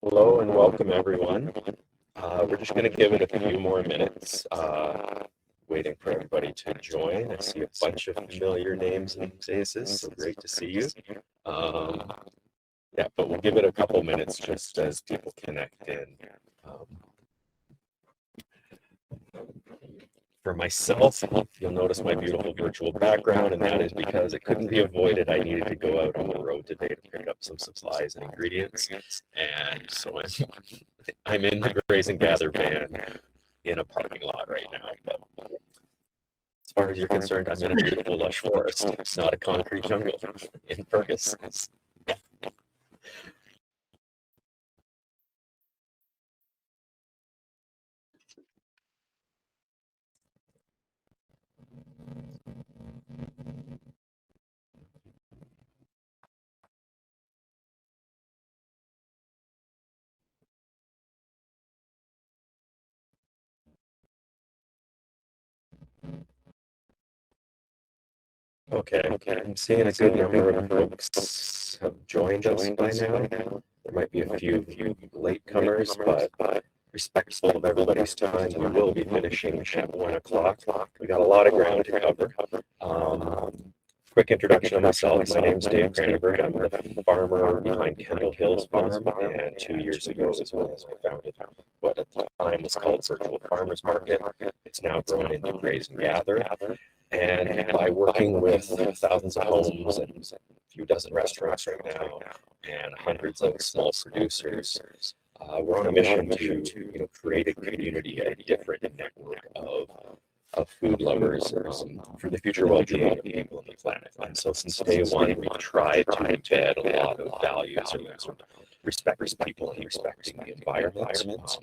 Hello and welcome, everyone. We're just going to give it a few more minutes, waiting for everybody to join. I see a bunch of familiar names and faces, so great to see you. Yeah, but we'll give it a couple minutes just as people connect in. For myself, you'll notice my beautiful virtual background, and that is because it couldn't be avoided. I needed to go out on the road today to pick up some supplies and ingredients, and so I'm in the Graze and Gather van in a parking lot right now. But as far as you're concerned, I'm in a beautiful lush forest. It's not a concrete jungle in Fergus. Okay. I'm seeing a good number of folks have joined us by now. There might be a few latecomers, but respectful of everybody's time, we will be finishing at 1 o'clock. We got a lot of ground to cover. Quick introduction of myself. My name's Dave Cranberg. I'm the farmer behind Kendall Hills Farm, and 2 years ago as well, I founded what at the time was called Virtual Farmers Market. It's now grown into Graze and Gather. And by working with thousands of homes and a few dozen restaurants right now, and hundreds of small producers, we're on a mission to create a community, a different network of food lovers for the future well-being of people on the planet. And so since day one, we've tried to embed a lot of values around respecting people and respecting the environment.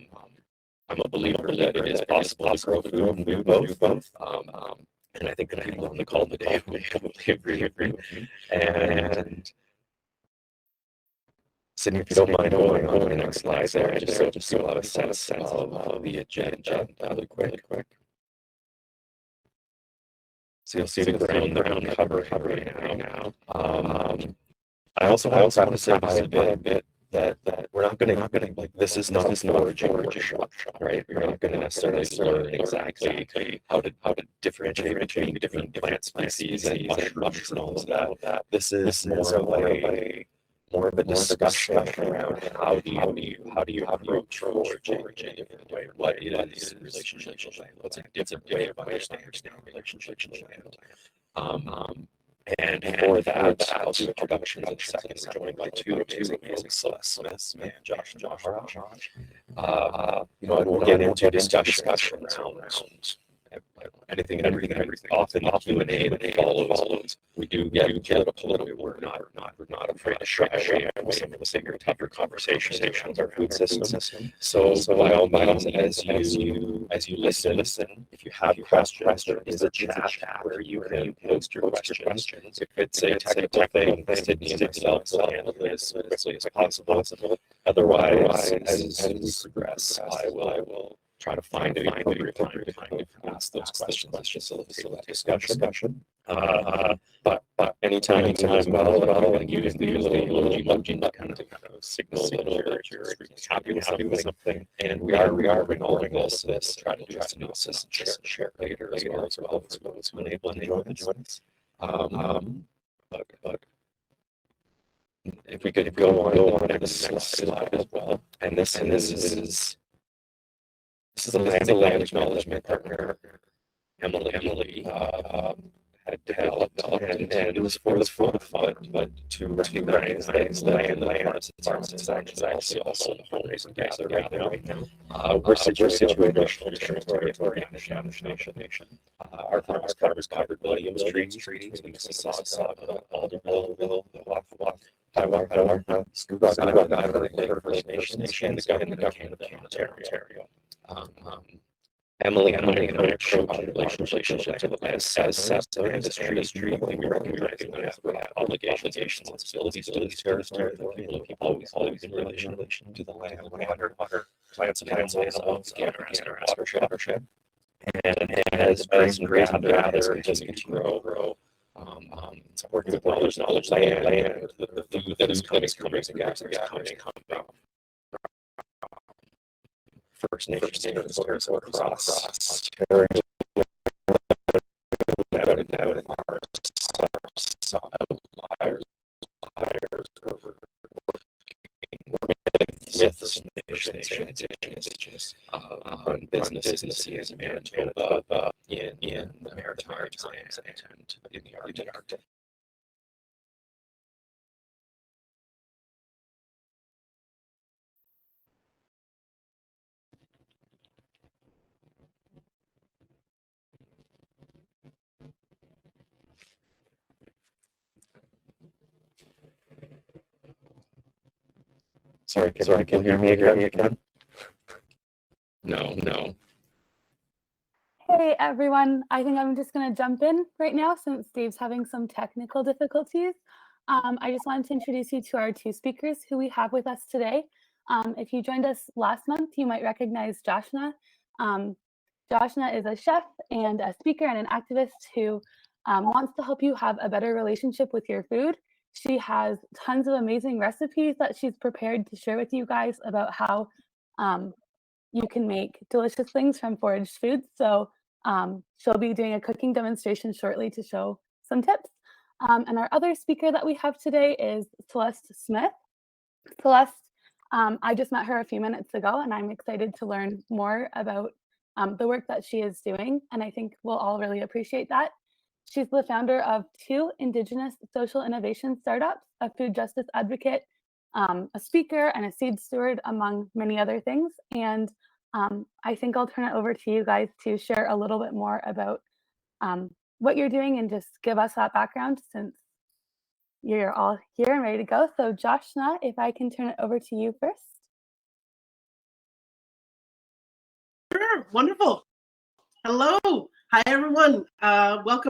I'm a believer that it is possible to grow food and do both. And I think the people on the call today will totally agree with me. And Sydney, if you don't mind going on to the next slide there, just so you'll have a sense of the agenda really quick. So you'll see the ground cover right now. I also have to say a bit that we're not going to like, this is not a foraging workshop, right? We're not going to necessarily learn exactly how to differentiate between different plant species and mushrooms and all of that. This is more of a discussion around how do you approach foraging in a different way? What is relationships with land? What's a different way of understanding relationships with land? And for that, I'll do introductions in a second. We're joined by two amazing Celeste Smith and Joshna Maharaj. And we'll get into discussion around anything and everything. Often the Q&A that follows, we do get a little political. We're not afraid to shy away from some of the bigger, tougher conversations around our food system. So by all means, as you listen, if you have questions, there is a chat where you can post your questions. If it's a technical thing, Sydney and myself will handle it as quickly as possible. Otherwise, as we progress, I will try to find the appropriate time to ask those questions. Let's just facilitate discussion. But anytime as well, and use the little emoji button to kind of signal that you're happy with something. And we are recording this. Try to do analysis and share later as well for those who are unable to join us. But if we could go on to the next slide as well. And this is a land acknowledgement partner, Emily, had developed, and it was for fun, but to recognize land farms is actually also the home Graze and Gather right now. We're situated on traditional territory in the Shawnee Nation. Our farms covered Williams treaties, Mississauga, Alderville, Taiwan, Scuba, First Nations, and the government of Ontario. Emily and I approach our relationship to the land as the industry. We recognize we have obligations and responsibilities to these territories. People always in relation to the land, water, plants and animals, watershed. And as Graze and Gather continue to grow, So working with knowledge, land, the food that is coming from gas is coming from First Nations across Ontario, outliers with the nations on businesses in Manitoba, in the maritime lands, and in the Arctic. Sorry, can you hear me again? No. Hey everyone, I think I'm just going to jump in right now since Dave's having some technical difficulties. I just wanted to introduce you to our two speakers who we have with us today. If you joined us last month, you might recognize Joshna. Joshna is a chef and a speaker and an activist who wants to help you have a better relationship with your food. She has tons of amazing recipes that she's prepared to share with you guys about how you can make delicious things from foraged foods. So she'll be doing a cooking demonstration shortly to show some tips. And our other speaker that we have today is Celeste Smith. Celeste, I just met her a few minutes ago, and I'm excited to learn more about the work that she is doing. And I think we'll all really appreciate that. She's the founder of 2 Indigenous social innovation startups, a food justice advocate, a speaker, and a seed steward, among many other things. And I think I'll turn it over to you guys to share a little bit more about what you're doing and just give us that background since you're all here and ready to go. So Joshna, if I can turn it over to you first. Sure, wonderful. Hello, hi everyone. Welcome.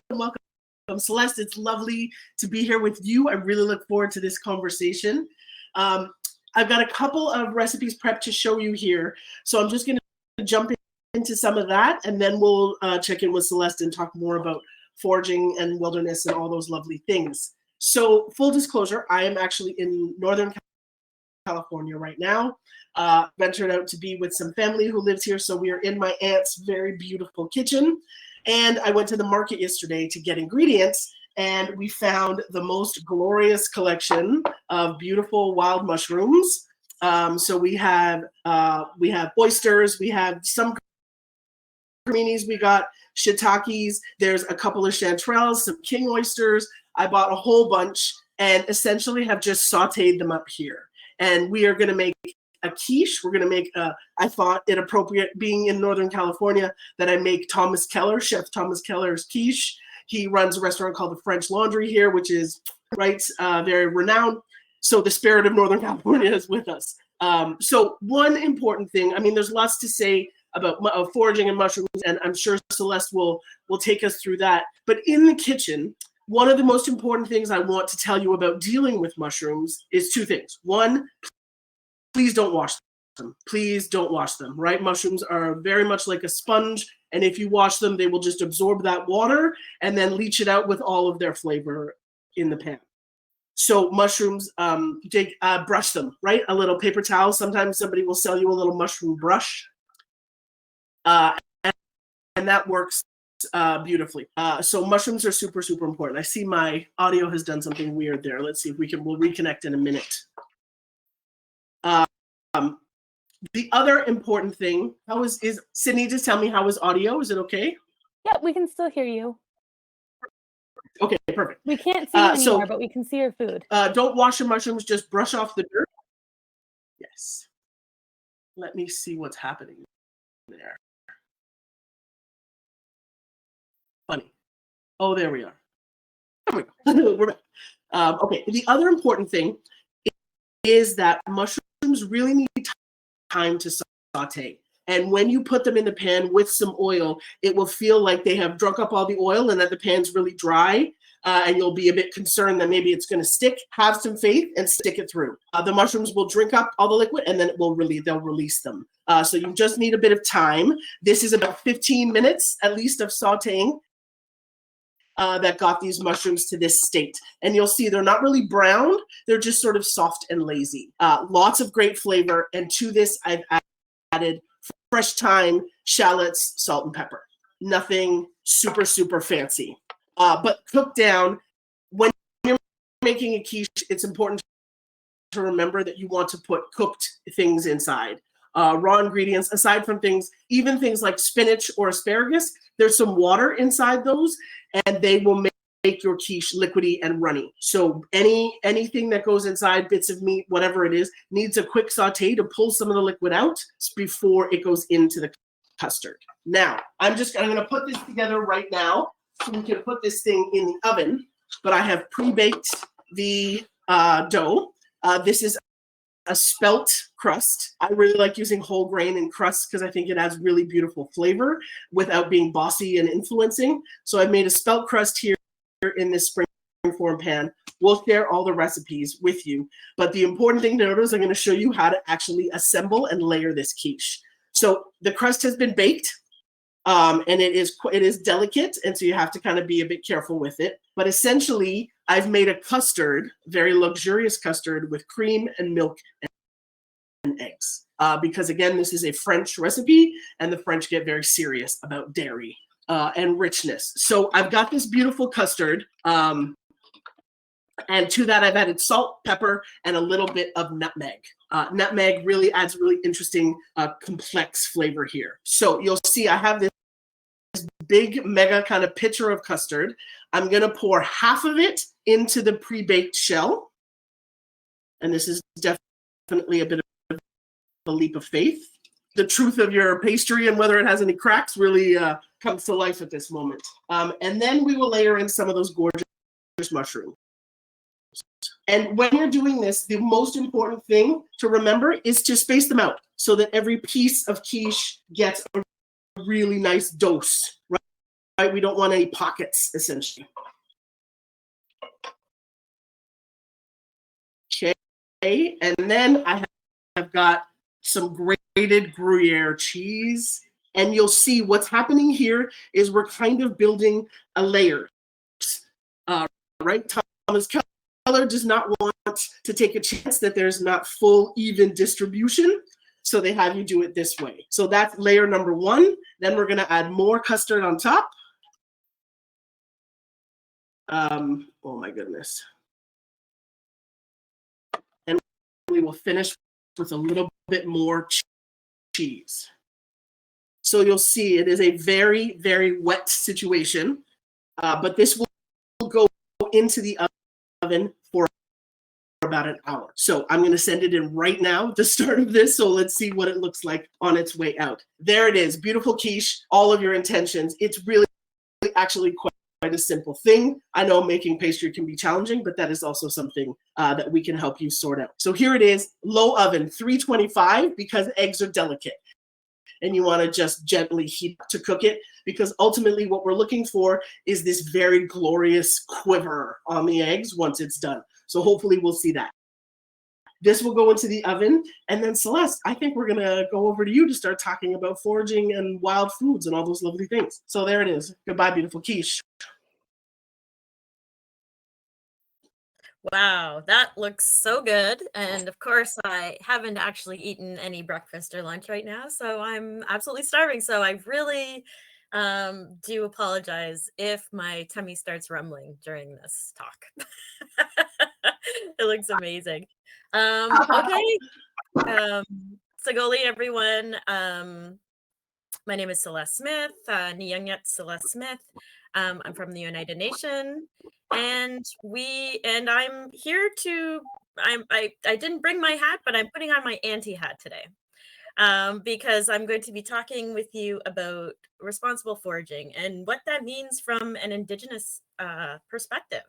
I'm Celeste. It's lovely to be here with you. I really look forward to this conversation. I've got a couple of recipes prepped to show you here. So I'm just going to jump into some of that, and then we'll check in with Celeste and talk more about foraging and wilderness and all those lovely things. So full disclosure, I am actually in Northern California right now. Ventured out to be with some family who lives here. So we are in my aunt's very beautiful kitchen. And I went to the market yesterday to get ingredients, and we found the most glorious collection of beautiful wild mushrooms. So we have oysters, we have some creminis, we got shiitakes, there's a couple of chanterelles, some king oysters. I bought a whole bunch and essentially have just sauteed them up here. And we are going to make a quiche. We're going to make I thought it appropriate, being in Northern California, that I make Chef Thomas Keller's quiche. He runs a restaurant called the French Laundry here, which is very renowned. So the spirit of Northern California is with us. So one important thing, I mean, there's lots to say about foraging and mushrooms, and I'm sure Celeste will take us through that. But in the kitchen, one of the most important things I want to tell you about dealing with mushrooms is 2 things. One, please don't wash them. Please don't wash them, right? Mushrooms are very much like a sponge, and if you wash them, they will just absorb that water and then leach it out with all of their flavor in the pan. So mushrooms, brush them, right? A little paper towel. Sometimes somebody will sell you a little mushroom brush, and that works beautifully. So mushrooms are super, super important. I see my audio has done something weird there. Let's see if we'll reconnect in a minute. The other important thing, is Sydney, just tell me, how is audio? Is it okay? Yeah, we can still hear you. Okay, perfect. We can't see you anymore, but we can see your food. Don't wash your mushrooms, just brush off the dirt. Yes. Let me see what's happening there. Funny. Oh, there we are. There we go. We're back. Okay, the other important thing is that mushrooms really need time to saute. And when you put them in the pan with some oil, it will feel like they have drunk up all the oil and that the pan's really dry. And you'll be a bit concerned that maybe it's going to stick. Have some faith and stick it through. The mushrooms will drink up all the liquid, and then they'll release them. So you just need a bit of time. This is about 15 minutes at least of sauteing. that got these mushrooms to this state. And you'll see they're not really brown, they're just sort of soft and lazy. Lots of great flavor, and to this I've added fresh thyme, shallots, salt, and pepper. Nothing super, super fancy. But cooked down, when you're making a quiche, it's important to remember that you want to put cooked things inside. Raw ingredients, aside from things, even things like spinach or asparagus, there's some water inside those, and they will make your quiche liquidy and runny. So anything that goes inside, bits of meat, whatever it is, needs a quick saute to pull some of the liquid out before it goes into the custard. Now, I'm going to put this together right now so we can put this thing in the oven, but I have pre-baked the dough. This is a spelt crust. I really like using whole grain in crusts because I think it adds really beautiful flavor without being bossy and influencing. So I've made a spelt crust here in this springform pan. We'll share all the recipes with you. But the important thing to note is I'm going to show you how to actually assemble and layer this quiche. So the crust has been baked. And it is delicate, and so you have to kind of be a bit careful with it. But essentially, I've made a custard, very luxurious custard with cream and milk and eggs. Because again, this is a French recipe, and the French get very serious about dairy and richness. So I've got this beautiful custard, and to that I've added salt, pepper, and a little bit of nutmeg. Nutmeg really adds really interesting, complex flavor here. So you'll see I have this big mega kind of pitcher of custard. I'm going to pour half of it into the pre-baked shell. And this is definitely a bit of a leap of faith. The truth of your pastry and whether it has any cracks really comes to life at this moment. And then we will layer in some of those gorgeous mushrooms. And when you're doing this, the most important thing to remember is to space them out so that every piece of quiche gets a really nice dose, right? We don't want any pockets, essentially. Okay, and then I have got some grated Gruyere cheese. And you'll see what's happening here is we're kind of building a layer, right? Thomas Keller does not want to take a chance that there's not full, even distribution. So they have you do it this way. So that's layer number one. Then we're going to add more custard on top. Oh my goodness. And we will finish with a little bit more cheese. So you'll see it is a very, very wet situation, but this will go into the oven for about an hour. So I'm going to send it in right now at the start of this. So let's see what it looks like on its way out. There it is. Beautiful quiche, all of your intentions. It's really actually quite a simple thing. I know making pastry can be challenging, but that is also something that we can help you sort out. So here it is, low oven, 325, because eggs are delicate. And you want to just gently heat to cook it, because ultimately what we're looking for is this very glorious quiver on the eggs once it's done. So hopefully we'll see that. This will go into the oven. And then Celeste, I think we're going to go over to you to start talking about foraging and wild foods and all those lovely things. So there it is. Goodbye, beautiful quiche. Wow, that looks so good. And of course, I haven't actually eaten any breakfast or lunch right now, so I'm absolutely starving. So I really do apologize if my tummy starts rumbling during this talk. It looks amazing. Okay. Sagoli, everyone. My name is Celeste Smith, Niyanyat Celeste Smith. I'm from the United Nations, and I'm here to. I didn't bring my hat, but I'm putting on my auntie hat today, because I'm going to be talking with you about responsible foraging and what that means from an Indigenous perspective.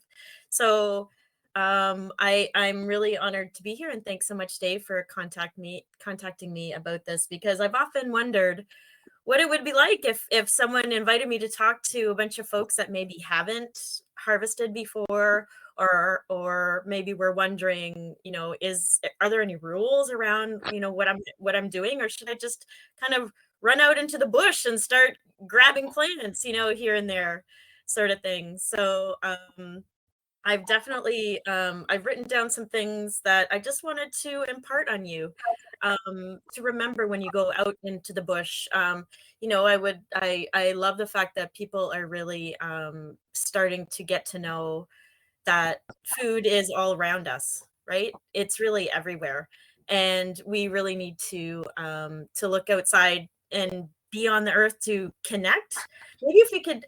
So I'm really honored to be here, and thanks so much, Dave, for contacting me about this, because I've often wondered what it would be like if someone invited me to talk to a bunch of folks that maybe haven't harvested before, or maybe we're wondering, are there any rules around, what I'm doing, or should I just kind of run out into the bush and start grabbing plants, here and there? sort of thing. So I've definitely I've written down some things that I just wanted to impart on you, to remember when you go out into the bush. You know, I love the fact that people are really starting to get to know that food is all around us, right? It's really everywhere, and we really need to look outside and be on the earth to connect. Maybe if we could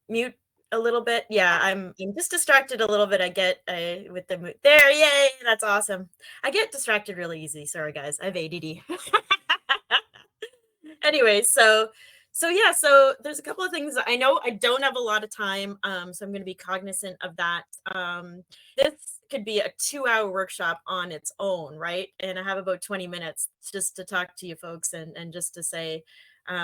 mute a little bit. Yeah, I'm just distracted a little bit. I get with the mute there. Yay, that's awesome. I get distracted really easy. Sorry guys, I have ADD. Anyway, so yeah, so there's a couple of things. I know I don't have a lot of time, so I'm going to be cognizant of that. This could be a 2-hour workshop on its own, right? And I have about 20 minutes just to talk to you folks and just to say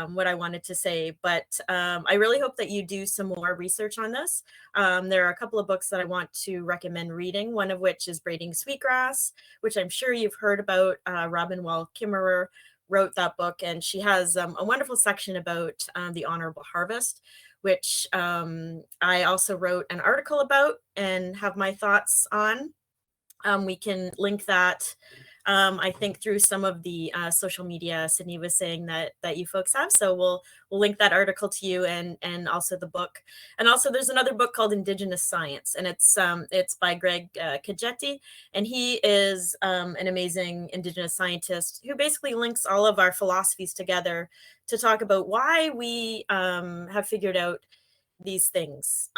what I wanted to say. But I really hope that you do some more research on this. There are a couple of books that I want to recommend reading, one of which is Braiding Sweetgrass, which I'm sure you've heard about. Robin Wall Kimmerer wrote that book, and she has a wonderful section about the honorable harvest, which I also wrote an article about and have my thoughts on. We can link that, I think, through some of the social media Sydney was saying that you folks have. So we'll link that article to you, and also the book. And also there's another book called Indigenous Science, and it's by Greg Kajetti, and he is an amazing Indigenous scientist who basically links all of our philosophies together to talk about why we have figured out these things,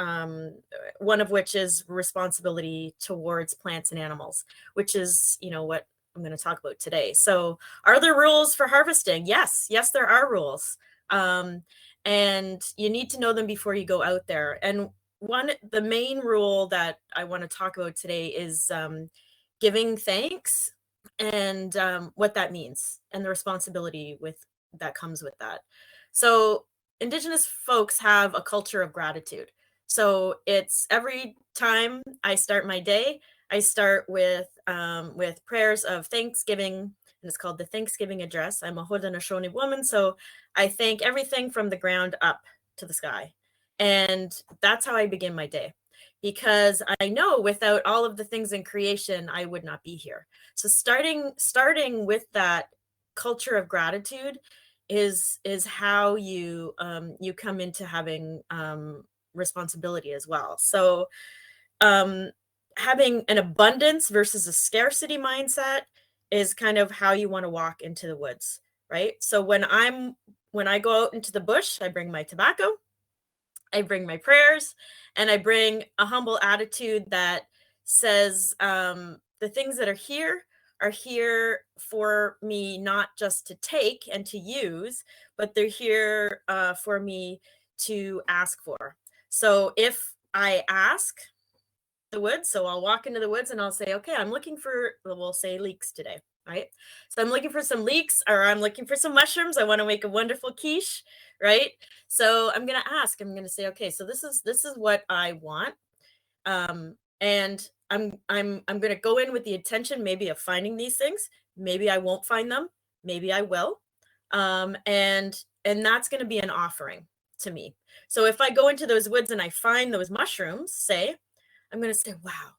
one of which is responsibility towards plants and animals, which is, you know, what I'm going to talk about today. So are there rules for harvesting? Yes, there are rules. And you need to know them before you go out there. And the main rule that I want to talk about today is giving thanks, and what that means, and the responsibility that comes with that. So Indigenous folks have a culture of gratitude. So it's every time I start my day, I start with prayers of thanksgiving, and it's called the Thanksgiving Address. I'm a Haudenosaunee woman, so I thank everything from the ground up to the sky. And that's how I begin my day, because I know without all of the things in creation, I would not be here. So starting with that culture of gratitude is how you come into having responsibility as well. So having an abundance versus a scarcity mindset is kind of how you want to walk into the woods, right? So when I go out into the bush, I bring my tobacco, I bring my prayers, and I bring a humble attitude that says the things that are here for me, not just to take and to use, but they're here for me to ask for. So if I ask the woods, so I'll walk into the woods and I'll say, okay, I'm looking for, we'll say leeks today, right? So I'm looking for some leeks, or I'm looking for some mushrooms. I want to make a wonderful quiche, right? So I'm going to ask, I'm going to say, okay, so this is what I want. And I'm going to go in with the intention maybe of finding these things. Maybe I won't find them. Maybe I will. And that's going to be an offering to me. So if I go into those woods and I find those mushrooms, say, I'm going to say, wow,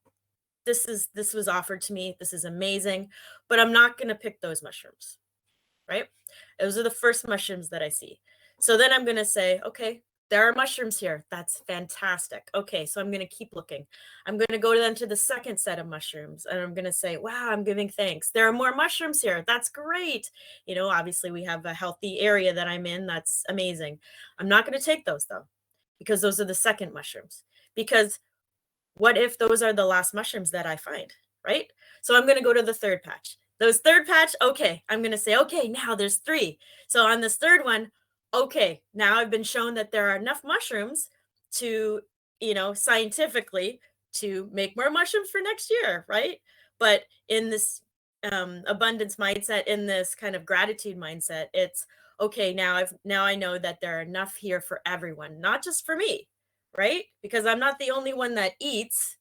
this was offered to me. This is amazing, but I'm not going to pick those mushrooms, right? Those are the first mushrooms that I see. So then I'm going to say, okay, there are mushrooms here. That's fantastic. Okay, so I'm going to keep looking. I'm going to go then to the second set of mushrooms, and I'm going to say, wow, I'm giving thanks. There are more mushrooms here. That's great. You know, obviously we have a healthy area that I'm in. That's amazing. I'm not going to take those though, because those are the second mushrooms. Because what if those are the last mushrooms that I find, right? So I'm going to go to the third patch. Those third patch, okay, I'm going to say, okay, now there's 3. So on this third one, okay, now I've been shown that there are enough mushrooms to, you know, scientifically to make more mushrooms for next year, right? But in this abundance mindset, in this kind of gratitude mindset, it's okay, now I know that there are enough here for everyone, not just for me, right? Because I'm not the only one that eats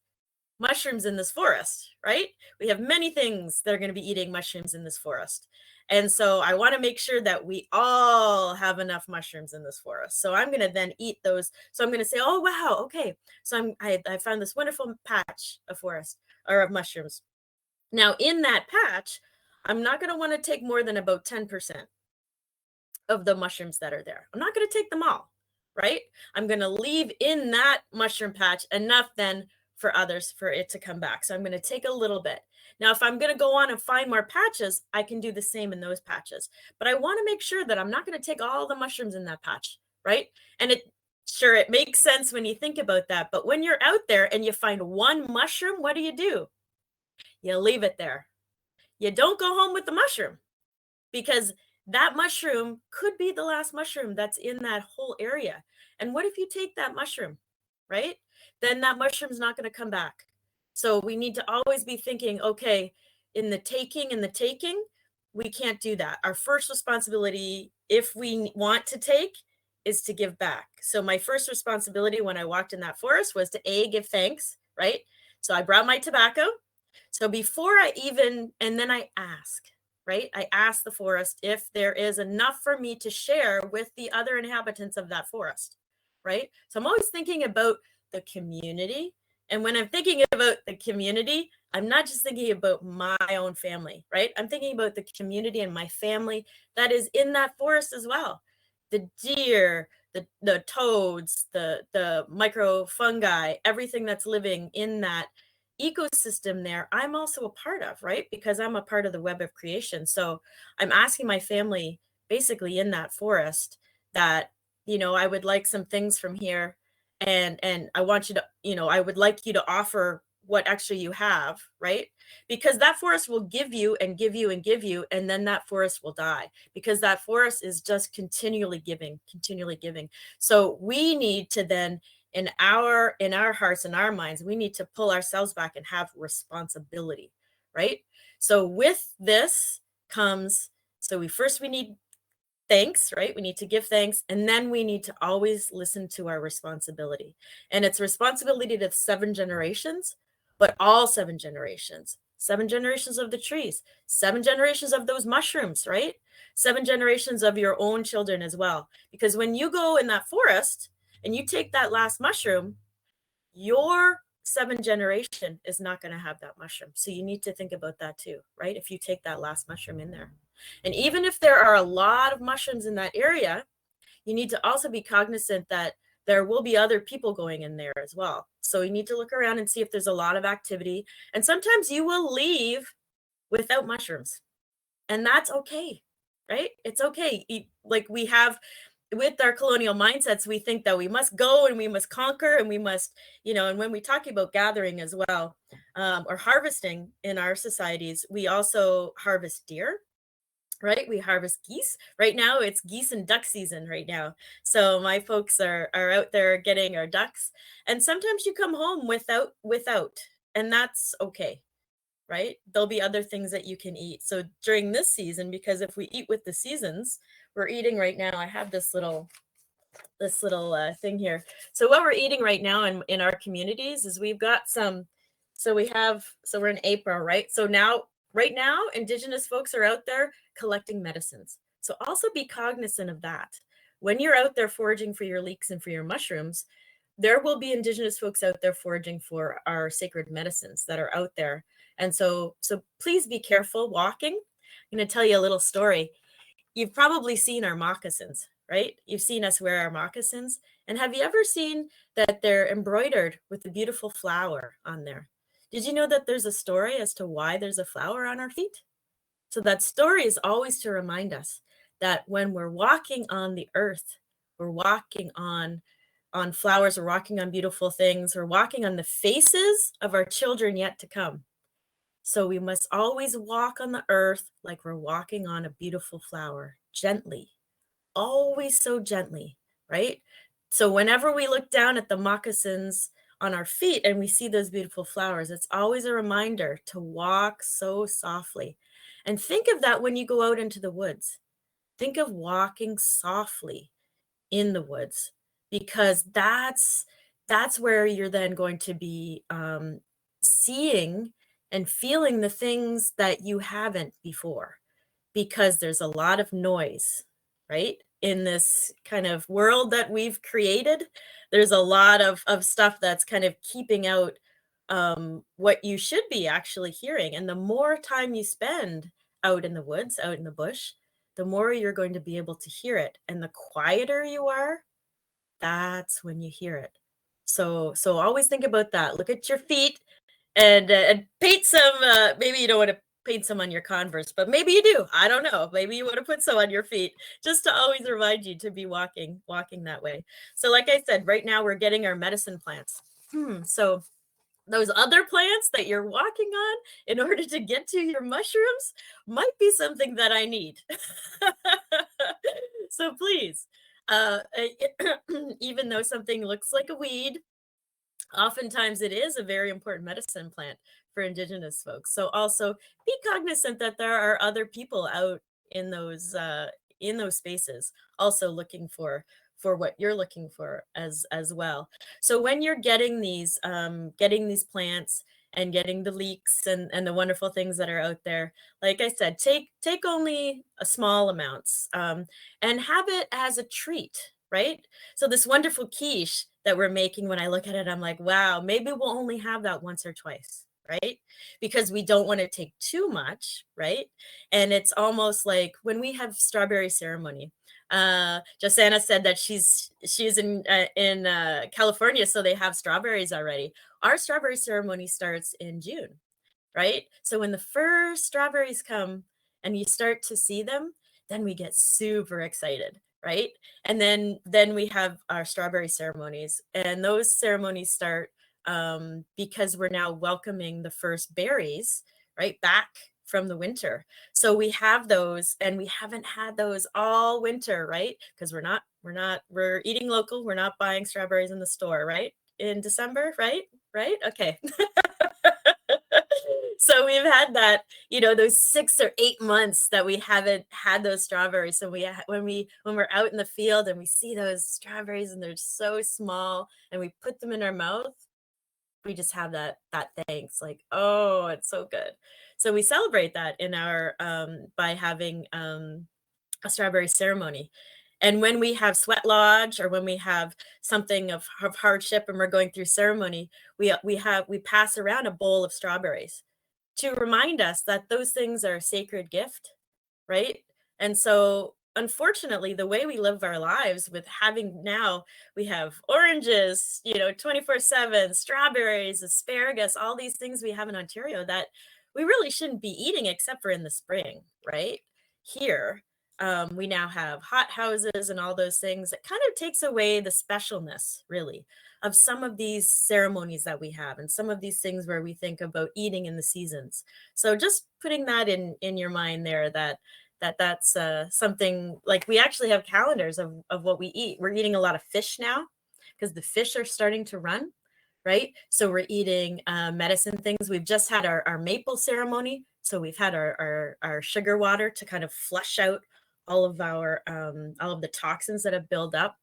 mushrooms in this forest, right? We have many things that are going to be eating mushrooms in this forest. And so I want to make sure that we all have enough mushrooms in this forest. So I'm going to then eat those. So I'm going to say, oh, wow, okay. So I found this wonderful patch of forest or of mushrooms. Now in that patch, I'm not going to want to take more than about 10% of the mushrooms that are there. I'm not going to take them all, right? I'm going to leave in that mushroom patch enough then for others for it to come back. So I'm going to take a little bit. Now, if I'm going to go on and find more patches, I can do the same in those patches. But I want to make sure that I'm not going to take all the mushrooms in that patch, right? And it makes sense when you think about that. But when you're out there and you find one mushroom, what do? You leave it there. You don't go home with the mushroom, because that mushroom could be the last mushroom that's in that whole area. And what if you take that mushroom, right? Then that mushroom's not going to come back. So we need to always be thinking, okay, in the taking, we can't do that. Our first responsibility, if we want to take, is to give back. So my first responsibility when I walked in that forest was to give thanks, right? So I brought my tobacco. So before and then I ask, right? I ask the forest if there is enough for me to share with the other inhabitants of that forest, right? So I'm always thinking about the community. And when I'm thinking about the community, I'm not just thinking about my own family, right? I'm thinking about the community and my family that is in that forest as well. The deer, the toads, the microfungi, everything that's living in that ecosystem there, I'm also a part of, right? Because I'm a part of the web of creation. So I'm asking my family basically in that forest that, I would like some things from here, and I want you to, I would like you to offer what extra you have, right? Because that forest will give you and give you and give you, and then that forest will die, because that forest is just continually giving. So we need to then, in our hearts and our minds, we need to pull ourselves back and have responsibility, right? So with this comes, we need thanks, right? We need to give thanks, and then we need to always listen to our responsibility. And it's responsibility to 7 generations, but all 7 generations. 7 generations of the trees, 7 generations of those mushrooms, right? 7 generations of your own children as well. Because when you go in that forest and you take that last mushroom, your 7th generation is not going to have that mushroom. So you need to think about that too, right? If you take that last mushroom in there. And even if there are a lot of mushrooms in that area, you need to also be cognizant that there will be other people going in there as well. So you need to look around and see if there's a lot of activity. And sometimes you will leave without mushrooms. And that's okay, right? It's okay. Like we have with our colonial mindsets, we think that we must go and we must conquer and we must, and when we talk about gathering as well, or harvesting in our societies, we also harvest deer, right? We harvest geese. Right now, it's geese and duck season right now. So my folks are out there getting our ducks. And sometimes you come home without, and that's okay, right? There'll be other things that you can eat. So during this season, because if we eat with the seasons, we're eating right now. I have this little thing here. So what we're eating right now in our communities is we've got some, so we're in April, right? So right now, Indigenous folks are out there collecting medicines. So also be cognizant of that. When you're out there foraging for your leeks and for your mushrooms, there will be Indigenous folks out there foraging for our sacred medicines that are out there. And so please be careful walking. I'm going to tell you a little story. You've probably seen our moccasins, right? You've seen us wear our moccasins. And have you ever seen that they're embroidered with a beautiful flower on there? Did you know that there's a story as to why there's a flower on our feet? So that story is always to remind us that when we're walking on the earth, we're walking on flowers, we're walking on beautiful things, we're walking on the faces of our children yet to come. So we must always walk on the earth like we're walking on a beautiful flower, gently, always so gently, right? So whenever we look down at the moccasins on our feet and we see those beautiful flowers, it's always a reminder to walk so softly. And think of that when you go out into the woods. Think of walking softly in the woods, because that's where you're then going to be seeing and feeling the things that you haven't before. because there's a lot of noise, right? In this kind of world that we've created, there's a lot of stuff that's kind of keeping out what you should be actually hearing. And the more time you spend out in the woods, out in the bush, the more you're going to be able to hear it. And the quieter you are, that's when you hear it. So always think about that. Look at your feet and paint some, maybe you don't want to paint some on your Converse, but maybe you do. I don't know. Maybe you want to put some on your feet just to always remind you to be walking that way. So like I said, right now we're getting our medicine plants. So those other plants that you're walking on in order to get to your mushrooms might be something that I need. So please, even though something looks like a weed, oftentimes it is a very important medicine plant for Indigenous folks. So also be cognizant that there are other people out in those spaces also looking for what you're looking for as well. So when you're getting these plants and getting the leeks and the wonderful things that are out there, like I said, take only a small amounts and have it as a treat, right? So this wonderful quiche that we're making, when I look at it, I'm like, wow, maybe we'll only have that once or twice, right? Because we don't want to take too much, right? And it's almost like when we have strawberry ceremony, Joshna said that she's in California, so they have strawberries already. Our strawberry ceremony starts in June, right? So when the first strawberries come and you start to see them, then we get super excited, right? And then we have our strawberry ceremonies, and those ceremonies start because we're now welcoming the first berries, right, back from the winter. So we have those, and we haven't had those all winter, right? Because we're eating local. We're not buying strawberries in the store, right? In December, right? Okay. So we've had that, those 6 or 8 months that we haven't had those strawberries. So when we're out in the field and we see those strawberries and they're so small and we put them in our mouth, we just have that thanks, like, oh, it's so good. So we celebrate that in our by having a strawberry ceremony. And when we have sweat lodge, or when we have something of hardship and we're going through ceremony, we pass around a bowl of strawberries to remind us that those things are a sacred gift, right? And so unfortunately, the way we live our lives with having now, we have oranges, 24/7, strawberries, asparagus, all these things we have in Ontario that we really shouldn't be eating except for in the spring, right? Here, we now have hot houses and all those things. It kind of takes away the specialness, really, of some of these ceremonies that we have and some of these things where we think about eating in the seasons. So just putting that in your mind there, that's something, like we actually have calendars of what we eat. We're eating a lot of fish now because the fish are starting to run, right? So we're eating medicine things. We've just had our maple ceremony. So we've had our sugar water to kind of flush out all of the toxins that have built up,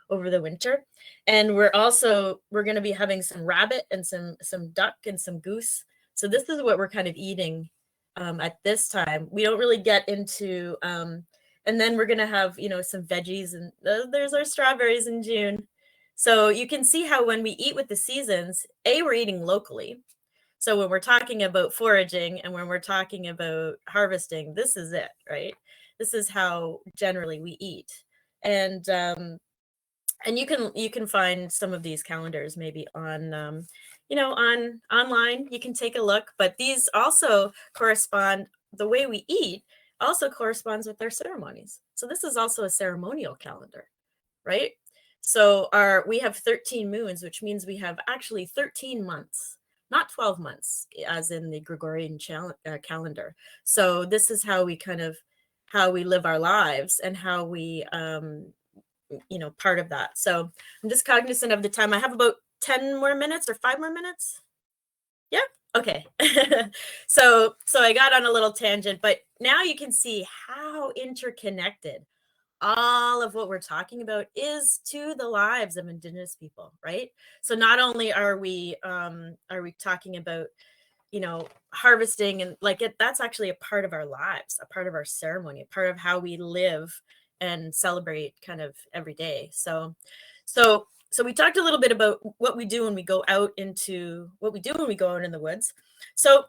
over the winter. And we're going to be having some rabbit and some duck and some goose. So this is what we're kind of eating at this time. We don't really get into, and then we're going to have, some veggies, and there's our strawberries in June. So you can see how when we eat with the seasons, we're eating locally. So when we're talking about foraging and when we're talking about harvesting, this is it, right? This is how generally we eat. And you can find some of these calendars maybe on online. You can take a look, but these also correspond, the way we eat also corresponds with our ceremonies. So this is also a ceremonial calendar, right? So we have 13 moons, which means we have actually 13 months, not 12 months as in the Gregorian calendar. So this is how we live our lives and how we part of that. So I'm just cognizant of the time. I have about 10 more minutes or 5 more minutes. Yeah. Okay. So I got on a little tangent, but now you can see how interconnected all of what we're talking about is to the lives of Indigenous people, right? So not only are we talking about, you know, harvesting and like that's actually a part of our lives, a part of our ceremony, a part of how we live and celebrate kind of every day. So we talked a little bit about what we do when we go out in the woods. So,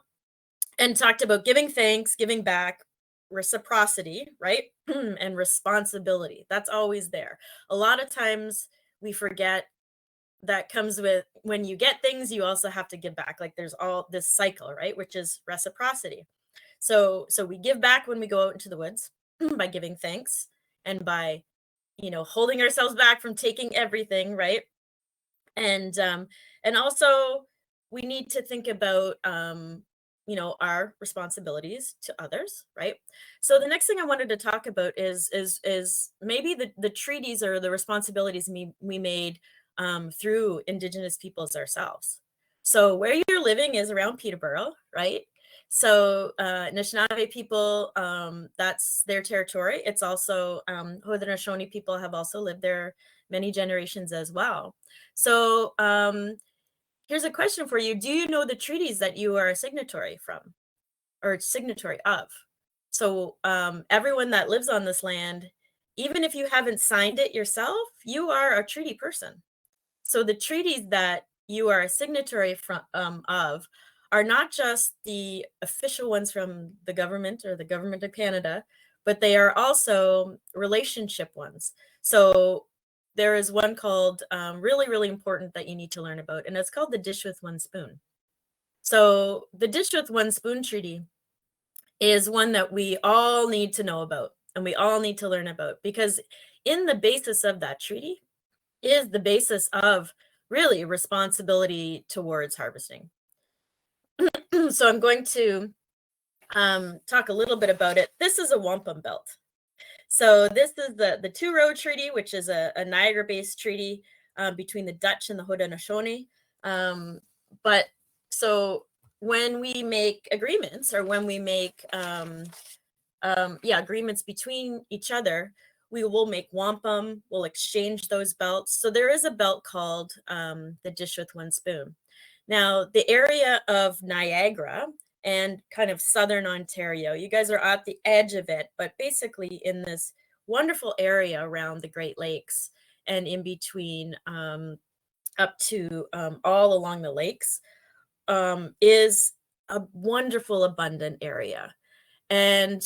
and talked about giving thanks, giving back, reciprocity, right? And responsibility. That's always there. A lot of times we forget that comes with when you get things, you also have to give back. Like there's all this cycle, right? Which is reciprocity. So we give back when we go out into the woods by giving thanks and by, you know, holding ourselves back from taking everything, right? And also we need to think about you know, our responsibilities to others, right? So the next thing I wanted to talk about is maybe the treaties or the responsibilities we made through Indigenous peoples ourselves. So where you're living is around Peterborough, right? So Anishinaabe people, that's their territory. It's also Haudenosaunee people have also lived there many generations as well. So here's a question for you. Do you know the treaties that you are a signatory from or signatory of? So everyone that lives on this land, even if you haven't signed it yourself, you are a treaty person. So the treaties that you are a signatory of are not just the official ones from the government or the government of Canada, but they are also relationship ones. So there is one called really, really important that you need to learn about, and it's called the Dish with One Spoon. So the Dish with One Spoon Treaty is one that we all need to know about and we all need to learn about, because in the basis of that treaty is the basis of really responsibility towards harvesting. So I'm going to talk a little bit about it. This is a wampum belt. So this is the Two-Road Treaty, which is a Niagara-based treaty between the Dutch and the Haudenosaunee. But so when we make agreements or when we make agreements between each other, we will make wampum, we'll exchange those belts. So there is a belt called the Dish with One Spoon. Now, the area of Niagara and kind of southern Ontario, you guys are at the edge of it, but basically in this wonderful area around the Great Lakes and in between up to all along the lakes is a wonderful, abundant area. And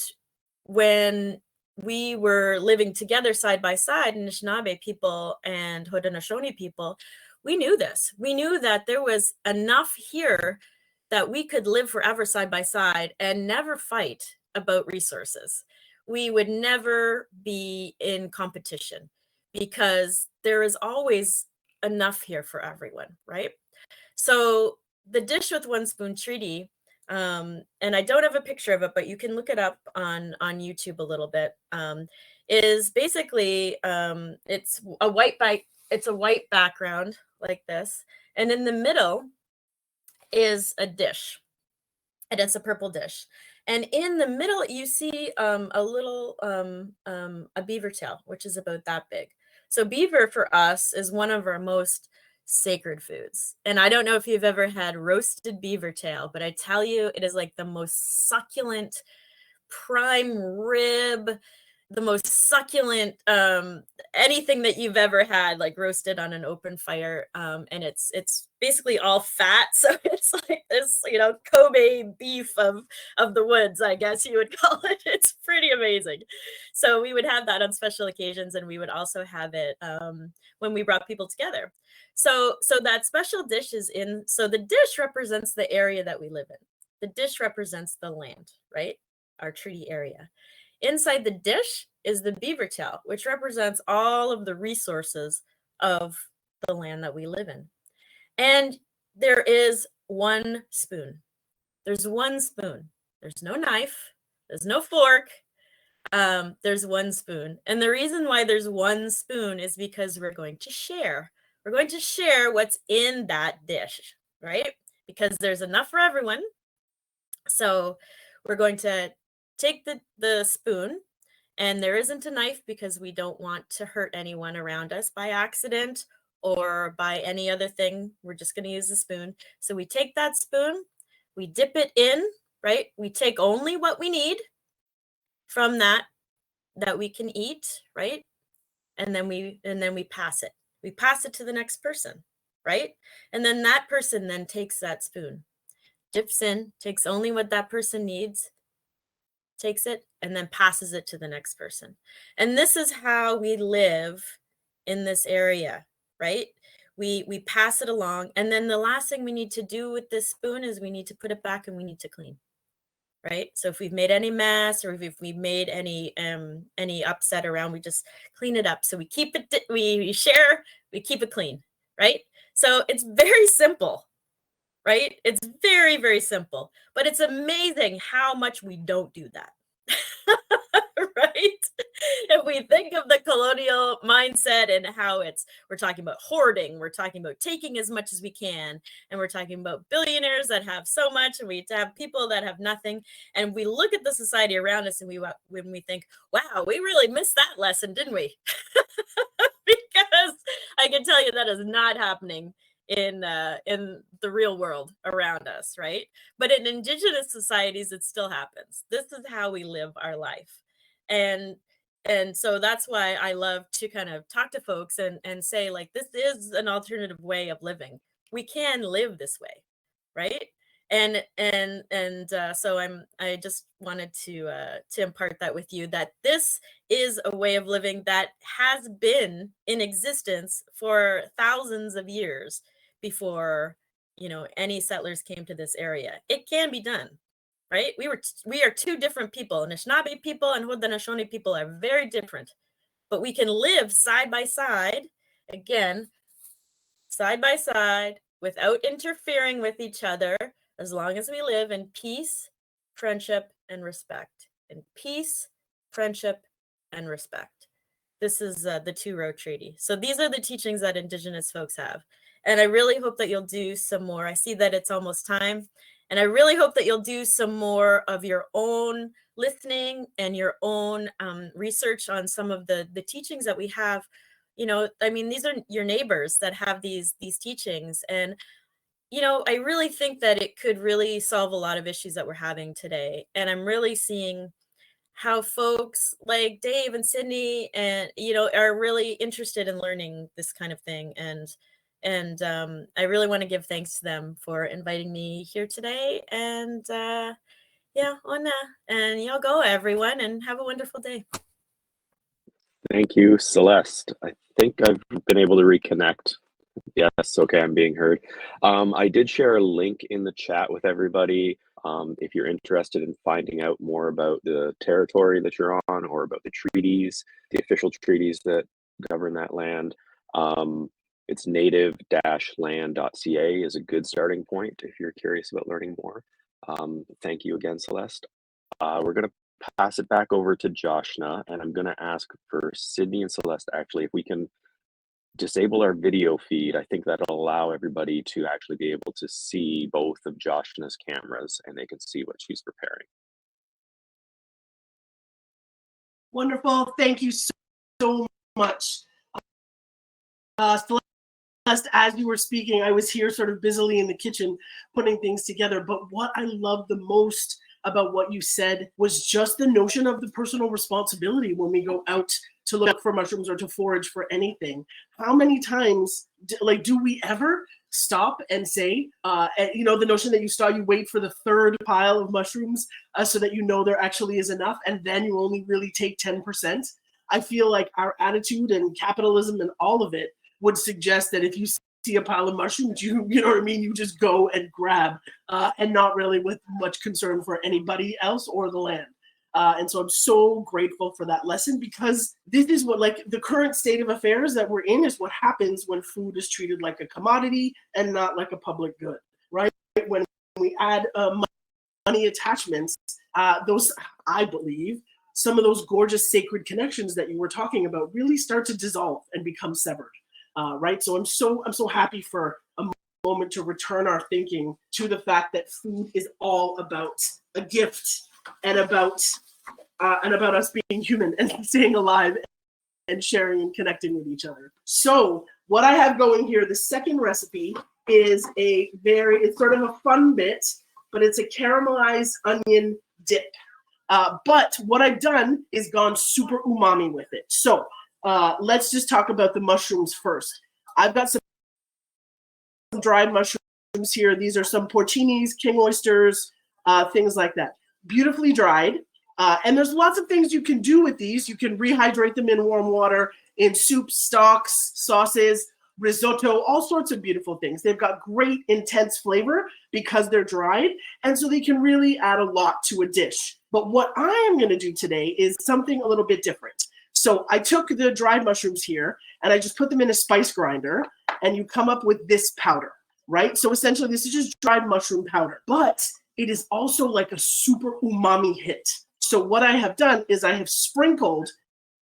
when we were living together side by side, Anishinaabe people and Haudenosaunee people, we knew this. We knew that there was enough here that we could live forever side by side and never fight about resources. We would never be in competition because there is always enough here for everyone, right? So the Dish with One Spoon Treaty, and I don't have a picture of it, but you can look it up on YouTube a little bit, is basically, it's a white background like this. And in the middle is a dish, and it's a purple dish. And in the middle, you see a little, a beaver tail, which is about that big. So beaver for us is one of our most sacred foods. And I don't know if you've ever had roasted beaver tail, but I tell you, it is like the most succulent prime rib, the most succulent anything that you've ever had, like roasted on an open fire. And it's basically all fat, so it's like this, you know, Kobe beef of the woods, I guess you would call it. It's pretty amazing. So we would have that on special occasions, and we would also have it when we brought people together. So that special dish is in, so the dish represents the area that we live in. The dish represents the land, right? Our treaty area. Inside the dish is the beaver tail, which represents all of the resources of the land that we live in. And there is one spoon. There's one spoon. There's no knife. There's no fork. There's one spoon. And the reason why there's one spoon is because we're going to share. We're going to share what's in that dish, right? Because there's enough for everyone. So we're going to take the spoon, and there isn't a knife because we don't want to hurt anyone around us by accident or by any other thing. We're just going to use the spoon. So we take that spoon, we dip it in, right? We take only what we need from that we can eat, right? And then we pass it. We pass it to the next person, right? And then that person then takes that spoon, dips in, takes only what that person needs, takes it, and then passes it to the next person. And this is how we live in this area, right? We pass it along. And then the last thing we need to do with this spoon is we need to put it back and we need to clean, right? So if we've made any mess or if we've made any upset around, we just clean it up. So we keep it, we share, we keep it clean, right? So it's very simple, right? It's very, very simple, but it's amazing how much we don't do that, right? If we think of the colonial mindset and how we're talking about hoarding, we're talking about taking as much as we can, and we're talking about billionaires that have so much, and we have people that have nothing, and we look at the society around us and when we think, wow, we really missed that lesson, didn't we? Because I can tell you that is not happening in the real world around us, right? But in indigenous societies, it still happens. This is how we live our life. And so that's why I love to kind of talk to folks and say, like, this is an alternative way of living. We can live this way, right? So I just wanted to impart that with you, that this is a way of living that has been in existence for thousands of years before, any settlers came to this area. It can be done, right? We are two different people. Anishinaabe people and Haudenosaunee people are very different, but we can live side by side, again, side by side, without interfering with each other, as long as we live in peace, friendship, and respect. In peace, friendship, and respect. This is the Two-Row Treaty. So these are the teachings that Indigenous folks have. And I really hope that you'll do some more. I see that it's almost time. And I really hope that you'll do some more of your own listening and your own research on some of the teachings that we have. These are your neighbors that have these teachings. And, I really think that it could really solve a lot of issues that we're having today. And I'm really seeing how folks like Dave and Sydney and, are really interested in learning this kind of thing. And I really want to give thanks to them for inviting me here today. And and y'all go, everyone, and have a wonderful day. Thank you, Celeste. I think I've been able to reconnect. Yes, okay, I'm being heard. I did share a link in the chat with everybody. If you're interested in finding out more about the territory that you're on or about the treaties, the official treaties that govern that land, it's native-land.ca is a good starting point if you're curious about learning more. Thank you again, Celeste. We're going to pass it back over to Joshna, and I'm going to ask for Sydney and Celeste, actually, if we can disable our video feed. I think that'll allow everybody to actually be able to see both of Joshna's cameras, and they can see what she's preparing. Wonderful. Thank you so much. Celeste, as you were speaking, I was here sort of busily in the kitchen putting things together. But what I love the most about what you said was just the notion of the personal responsibility when we go out to look for mushrooms or to forage for anything. How many times do we ever stop and say, the notion that you wait for the third pile of mushrooms so that there actually is enough, and then you only really take 10%. I feel like our attitude and capitalism and all of it would suggest that if you see a pile of mushrooms, you know what I mean, you just go and grab, and not really with much concern for anybody else or the land. And so I'm so grateful for that lesson, because this is what, the current state of affairs that we're in is what happens when food is treated like a commodity and not like a public good, right? When we add money attachments, those, I believe, some of those gorgeous sacred connections that you were talking about really start to dissolve and become severed, right? So I'm so happy for a moment to return our thinking to the fact that food is all about a gift and about us being human and staying alive and sharing and connecting with each other. So what I have going here, the second recipe is it's sort of a fun bit but it's a caramelized onion dip. But what I've done is gone super umami with it. So let's just talk about the mushrooms first. I've got some dried mushrooms here. These are some porcinis, king oysters, things like that. Beautifully dried. And there's lots of things you can do with these. You can rehydrate them in warm water, in soups, stocks, sauces, risotto, all sorts of beautiful things. They've got great intense flavor because they're dried, and so they can really add a lot to a dish. But what I am going to do today is something a little bit different. So I took the dried mushrooms here and I just put them in a spice grinder, and you come up with this powder, right? So essentially this is just dried mushroom powder, but it is also like a super umami hit. So what I have done is I have sprinkled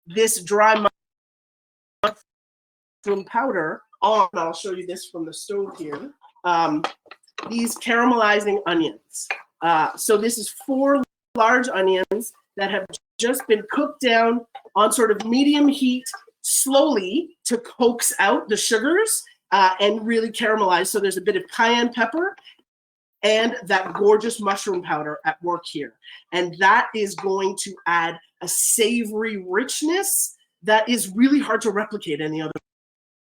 this dry mushroom powder on, I'll show you this from the stove here, these caramelizing onions. So this is 4 large onions that have just been cooked down on sort of medium heat slowly to coax out the sugars and really caramelize. So there's a bit of cayenne pepper and that gorgeous mushroom powder at work here. And that is going to add a savory richness that is really hard to replicate any other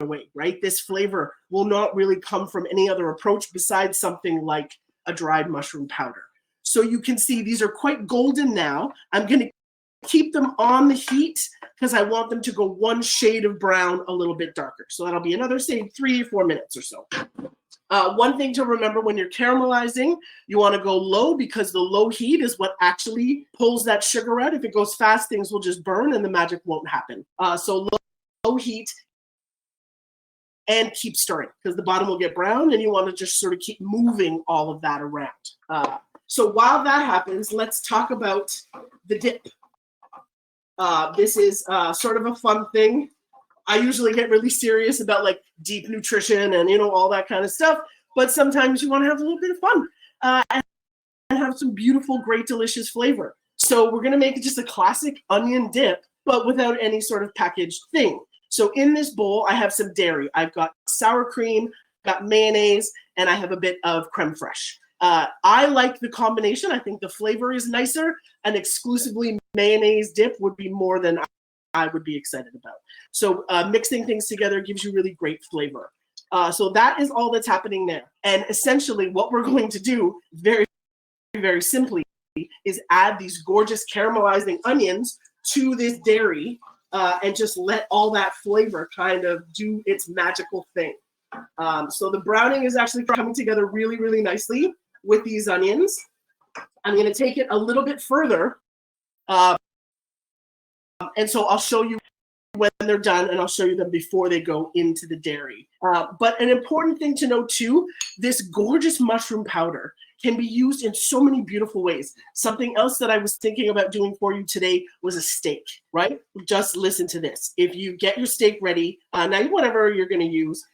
way, right? This flavor will not really come from any other approach besides something like a dried mushroom powder. So you can see these are quite golden now. I'm going to keep them on the heat because I want them to go one shade of brown a little bit darker. So that'll be another, say, 3 or 4 minutes or so. One thing to remember when you're caramelizing, you want to go low because the low heat is what actually pulls that sugar out. If it goes fast, things will just burn and the magic won't happen. So low heat, and keep stirring because the bottom will get brown, and you want to just sort of keep moving all of that around. So while that happens, let's talk about the dip. This is sort of a fun thing. I usually get really serious about like deep nutrition and, you know, all that kind of stuff. But sometimes you want to have a little bit of fun and have some beautiful, great, delicious flavor. So we're going to make just a classic onion dip, but without any sort of packaged thing. So in this bowl, I have some dairy. I've got sour cream, got mayonnaise, and I have a bit of creme fraiche. I like the combination. I think the flavor is nicer. An exclusively mayonnaise dip would be more than I would be excited about. So mixing things together gives you really great flavor. So that is all that's happening there. And essentially what we're going to do very, very simply is add these gorgeous caramelizing onions to this dairy and just let all that flavor kind of do its magical thing. So the browning is actually coming together really, really nicely with these onions. I'm going to take it a little bit further. And so I'll show you when they're done, and I'll show you them before they go into the dairy. But an important thing to know too, this gorgeous mushroom powder can be used in so many beautiful ways. Something else that I was thinking about doing for you today was a steak, right? Just listen to this. If you get your steak ready, now whatever you're going to use,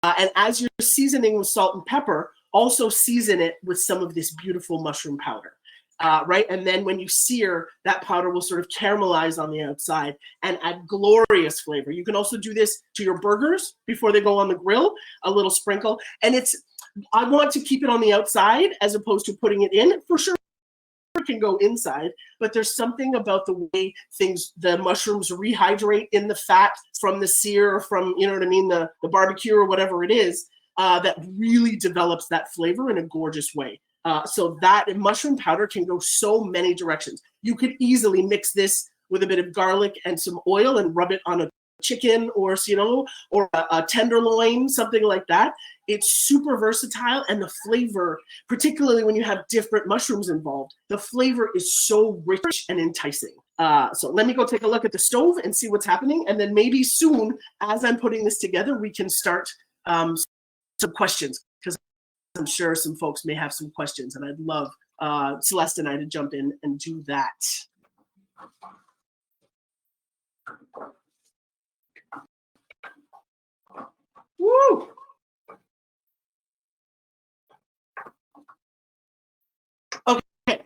and as you're seasoning with salt and pepper, also season it with some of this beautiful mushroom powder. Right? And then when you sear, that powder will sort of caramelize on the outside and add glorious flavor. You can also do this to your burgers before they go on the grill, a little sprinkle. And I want to keep it on the outside as opposed to putting it in. For sure, it can go inside, but there's something about the way the mushrooms rehydrate in the fat from the sear, from, you know what I mean, the barbecue or whatever it is, that really develops that flavor in a gorgeous way. So that mushroom powder can go so many directions. You could easily mix this with a bit of garlic and some oil and rub it on a chicken or, you know, or a tenderloin, something like that. It's super versatile, and the flavor, particularly when you have different mushrooms involved, the flavor is so rich and enticing. So let me go take a look at the stove and see what's happening. And then maybe soon, as I'm putting this together, we can start some questions, because I'm sure some folks may have some questions, and I'd love Celeste and I to jump in and do that. Woo! Okay,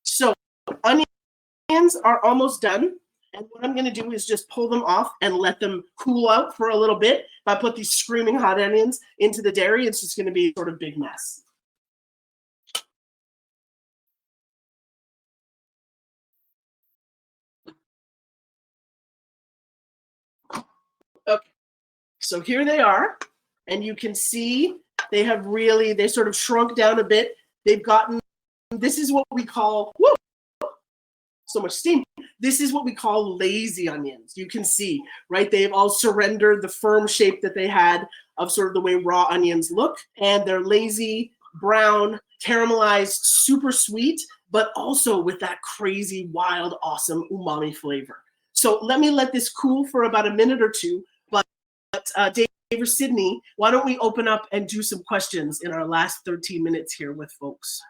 so onions are almost done. And what I'm going to do is just pull them off and let them cool out for a little bit. If I put these screaming hot onions into the dairy, it's just going to be sort of big mess. So here they are, and you can see they sort of shrunk down a bit. They've gotten, this is what we call, whoa, so much steam. This is what we call lazy onions. You can see, right? They've all surrendered the firm shape that they had of sort of the way raw onions look. And they're lazy, brown, caramelized, super sweet, but also with that crazy, wild, awesome umami flavor. So let this cool for about a minute or two. But Dave or Sydney, why don't we open up and do some questions in our last 13 minutes here with folks?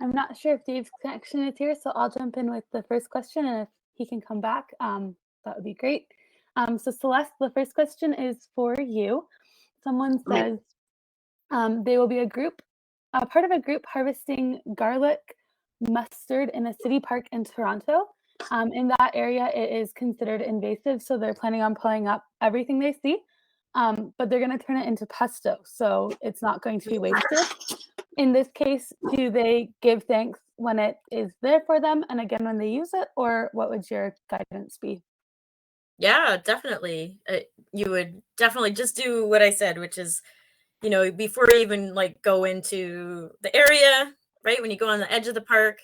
I'm not sure if Dave's connection is here, so I'll jump in with the first question, and if he can come back, that would be great. So Celeste, the first question is for you. Someone says they will be a part of a group harvesting garlic mustard in a city park in Toronto. In that area, it is considered invasive, so they're planning on pulling up everything they see, but they're going to turn it into pesto, so it's not going to be wasted. In this case, do they give thanks when it is there for them and again when they use it, or what would your guidance be? Yeah, definitely. You would definitely just do what I said, which is, before you even like go into the area, right? When you go on the edge of the park,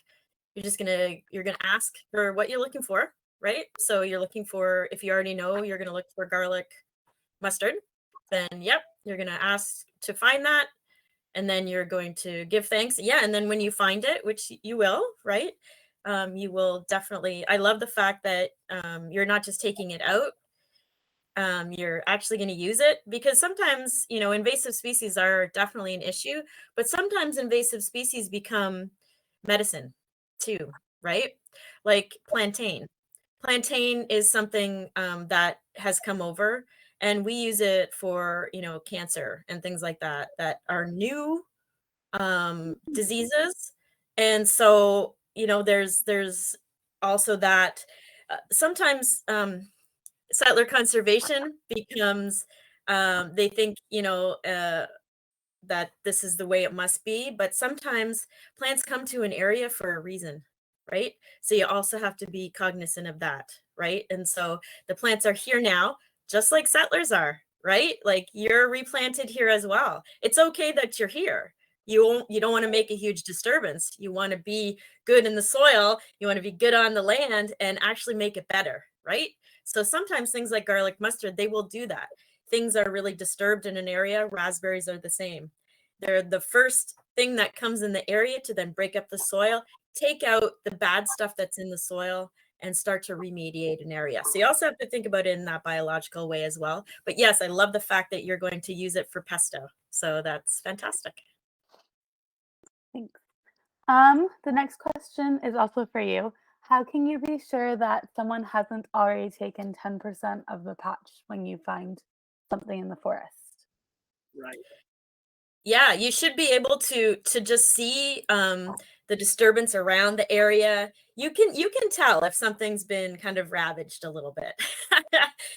you're gonna ask for what you're looking for, right? So you're looking for, if you already know you're gonna look for garlic mustard, then yep, you're gonna ask to find that. And then you're going to give thanks. Yeah. And then when you find it, which you will, right? You will definitely, I love the fact that you're not just taking it out. You're actually going to use it, because sometimes, invasive species are definitely an issue, but sometimes invasive species become medicine too, right? Like plantain. Plantain is something that has come over, and we use it for, cancer and things like that are new diseases. And so, there's also that sometimes settler conservation becomes, they think, that this is the way it must be, but sometimes plants come to an area for a reason, right? So you also have to be cognizant of that, right? And so the plants are here now, just like settlers are, right? Like you're replanted here as well. It's okay that you're here. You don't want to make a huge disturbance. You want to be good in the soil. You want to be good on the land and actually make it better, right? So sometimes things like garlic mustard, they will do that. Things are really disturbed in an area. Raspberries are the same. They're the first thing that comes in the area to then break up the soil, take out the bad stuff that's in the soil, and start to remediate an area. So you also have to think about it in that biological way as well. But yes, I love the fact that you're going to use it for pesto. So that's fantastic. Thanks. The next question is also for you. How can you be sure that someone hasn't already taken 10% of the patch when you find something in the forest? Right. Yeah, you should be able to just see the disturbance around the area. You can tell if something's been kind of ravaged a little bit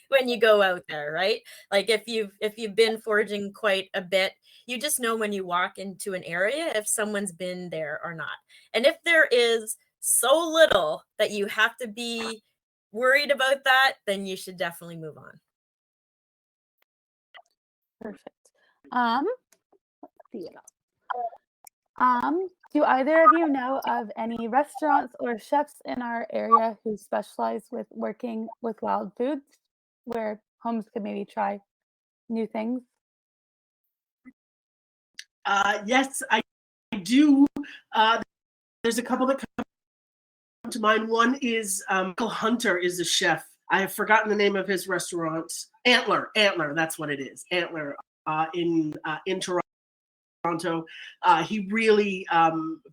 when you go out there, right? Like if you've been foraging quite a bit, you just know when you walk into an area if someone's been there or not. And if there is so little that you have to be worried about that, then you should definitely move on. Perfect. Let's see. Do either of you know of any restaurants or chefs in our area who specialize with working with wild foods, where homes could maybe try new things? Yes, I do. There's a couple that come to mind. One is Michael Hunter is a chef. I have forgotten the name of his restaurant. Antler, that's what it is. Antler in Toronto. He really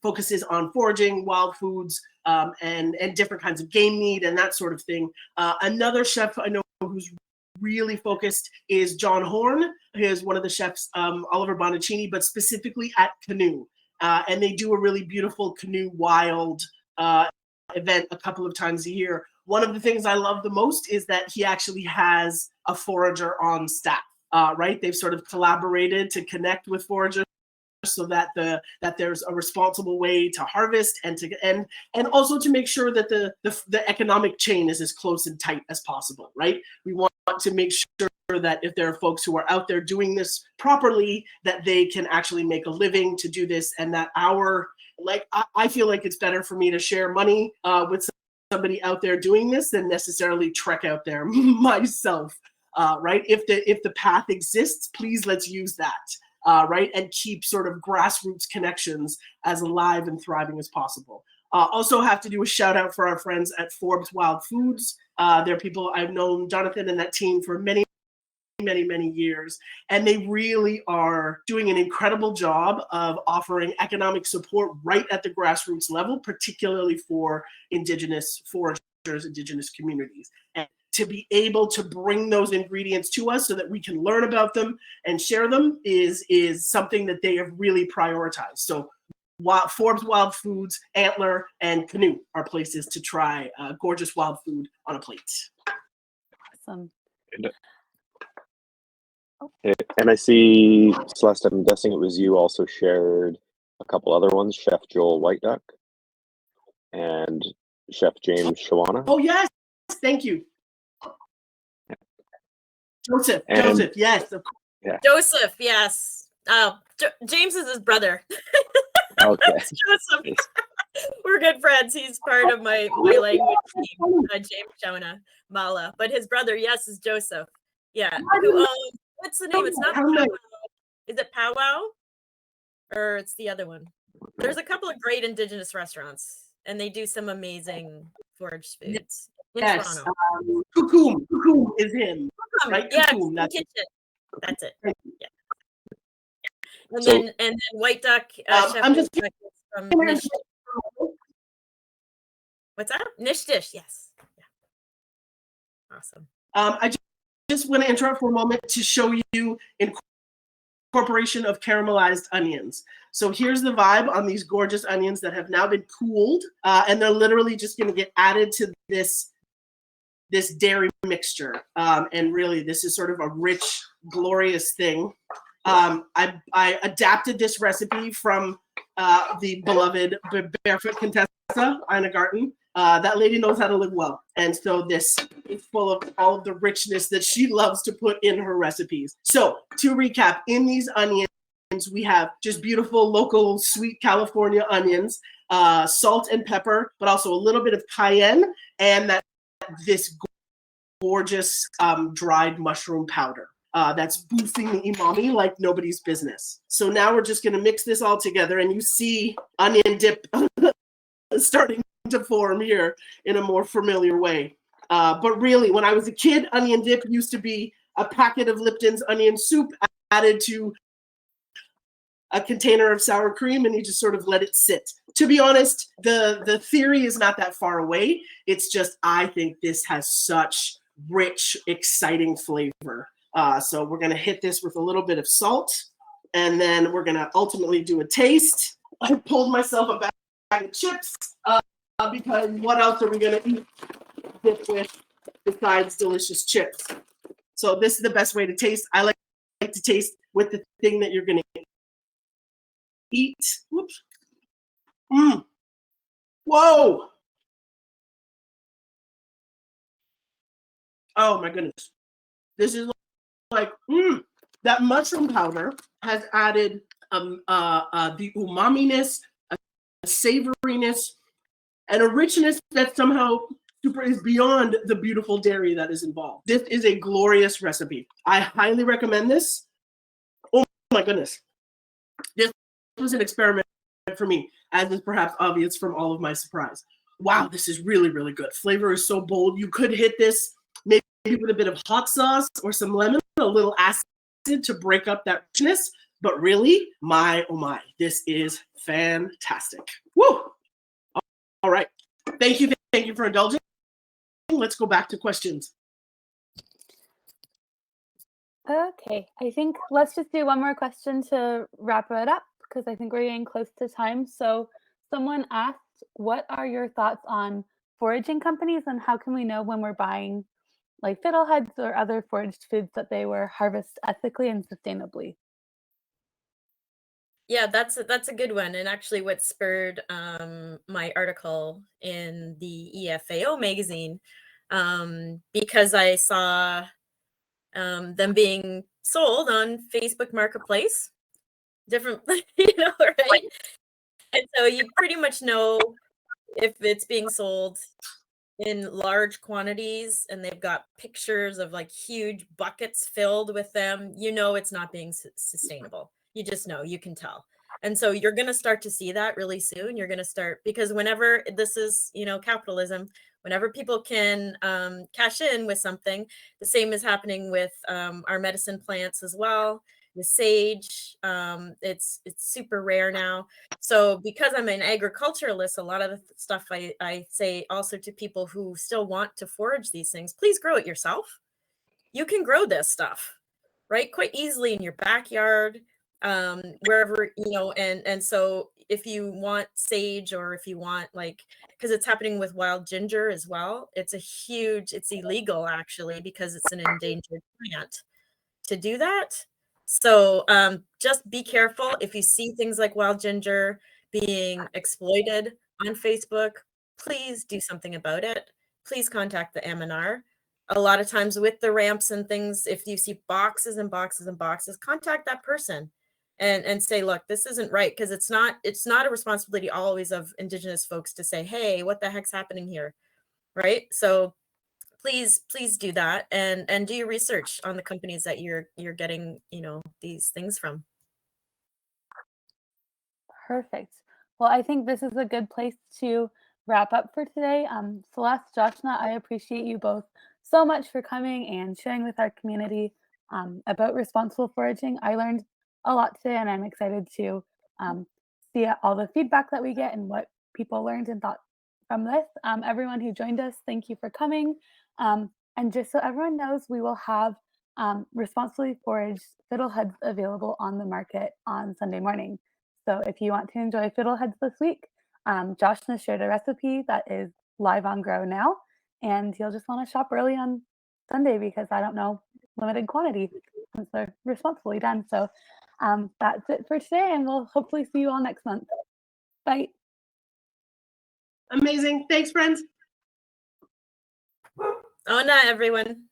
focuses on foraging wild foods and different kinds of game meat and that sort of thing. Another chef I know who's really focused is John Horn. He is one of the chefs, Oliver Bonacini, but specifically at Canoe. And they do a really beautiful canoe wild event a couple of times a year one of the things I love the most is that he actually has a forager on staff, right? They've sort of collaborated to connect with foragers so that there's a responsible way to harvest and also to make sure that the economic chain is as close and tight as possible, right? We want to make sure that if there are folks who are out there doing this properly, that they can actually make a living to do this, and that I feel like it's better for me to share money with somebody out there doing this than necessarily trek out there myself, right? If the path exists, please let's use that, right? And keep sort of grassroots connections as alive and thriving as possible. Also have to do a shout out for our friends at Forbes Wild Foods. They're people I've known Jonathan and that team for many years, and they really are doing an incredible job of offering economic support right at the grassroots level, particularly for Indigenous foragers, Indigenous communities. And to be able to bring those ingredients to us so that we can learn about them and share them is something that they have really prioritized. So Forbes Wild Foods, Antler, and Canoe are places to try gorgeous wild food on a plate. Awesome. And I see, Celeste, I'm guessing it was you also shared a couple other ones, Chef Joel White Duck and Chef James Shawana. Oh, yes. Thank you. Joseph, yes. Of course. Yeah. Joseph, yes. James is his brother. Okay. Joseph. We're good friends. He's part of my language team, James Joshna Maharaj. But his brother, yes, is Joseph. Yeah. Who owns, what's the name? It's not Powwow. Is it Powwow? Or it's the other one? There's a couple of great Indigenous restaurants, and they do some amazing foraged foods in Toronto. Kukum is him. Right? Yeah, Kukum, that's it. Yeah. And So, then White Duck. I'm just from Nish. What's that? Nish Dish. Yes. Yeah. Awesome. I just want to interrupt for a moment to show you incorporation of caramelized onions. So here's the vibe on these gorgeous onions that have now been cooled, and they're literally just going to get added to this dairy mixture. And really, this is sort of a rich, glorious thing. I adapted this recipe from the beloved Barefoot Contessa, Ina Garten. That lady knows how to live well. And so this is full of all of the richness that she loves to put in her recipes. So to recap, in these onions, we have just beautiful local sweet California onions, salt and pepper, but also a little bit of cayenne, and this gorgeous dried mushroom powder. That's boosting the umami like nobody's business. So now we're just going to mix this all together, and you see onion dip starting to form here in a more familiar way. But really, when I was a kid, onion dip used to be a packet of Lipton's onion soup added to a container of sour cream, and you just sort of let it sit. To be honest, the theory is not that far away. It's just I think this has such rich, exciting flavor. So we're going to hit this with a little bit of salt, and then we're going to ultimately do a taste. I pulled myself a bag of chips because what else are we going to eat this with besides delicious chips? So this is the best way to taste. I like to taste with the thing that you're going to eat. Whoops. Whoa. Oh my goodness. This is like, that mushroom powder has added the umami-ness, a savoriness, and a richness that somehow is beyond the beautiful dairy that is involved. This is a glorious recipe. I highly recommend this. Oh my goodness. This was an experiment for me, as is perhaps obvious from all of my surprise. Wow, this is really, really good. Flavor is so bold. You could hit this maybe with a bit of hot sauce or some lemon, a little acid to break up that richness. But really, my, oh my, this is fantastic. Woo! All right. Thank you for indulging. Let's go back to questions. Okay, I think let's just do one more question to wrap it up because I think we're getting close to time. So someone asked, what are your thoughts on foraging companies, and how can we know when we're buying like fiddleheads or other foraged foods that they were harvested ethically and sustainably? Yeah, that's a good one. And actually what spurred my article in the EFAO magazine, because I saw them being sold on Facebook Marketplace, different, right? And so you pretty much know if it's being sold in large quantities and they've got pictures of like huge buckets filled with them, it's not being sustainable. You just know, you can tell. And so you're going to start to see that really soon. You're going to start, because whenever this is, capitalism, whenever people can cash in with something, the same is happening with our medicine plants as well. The sage, it's super rare now. So because I'm an agriculturalist, a lot of the stuff I say also to people who still want to forage these things, please grow it yourself. You can grow this stuff, right? Quite easily in your backyard, wherever, and so if you want sage, or if you want because it's happening with wild ginger as well. It's illegal actually, because it's an endangered plant to do that. So just be careful if you see things like wild ginger being exploited on Facebook. Please do something about it. Please contact the M&R. A lot of times with the ramps and things, if you see boxes and boxes and boxes, contact that person and say, look, this isn't right, because it's not a responsibility always of Indigenous folks to say, hey, what the heck's happening here, right? So please do that, and do your research on the companies that you're getting these things from. Perfect. Well, I think this is a good place to wrap up for today. Celeste, Joshna, I appreciate you both so much for coming and sharing with our community about responsible foraging. I learned a lot today, and I'm excited to see all the feedback that we get and what people learned and thought from this. Everyone who joined us, thank you for coming. And just so everyone knows, we will have responsibly foraged fiddleheads available on the market on Sunday morning. So if you want to enjoy fiddleheads this week, Joshna shared a recipe that is live on Grow now, and you'll just want to shop early on Sunday because I don't know, limited quantity since they're responsibly done. So that's it for today, and we'll hopefully see you all next month. Bye. Amazing. Thanks, friends. Oh, not everyone.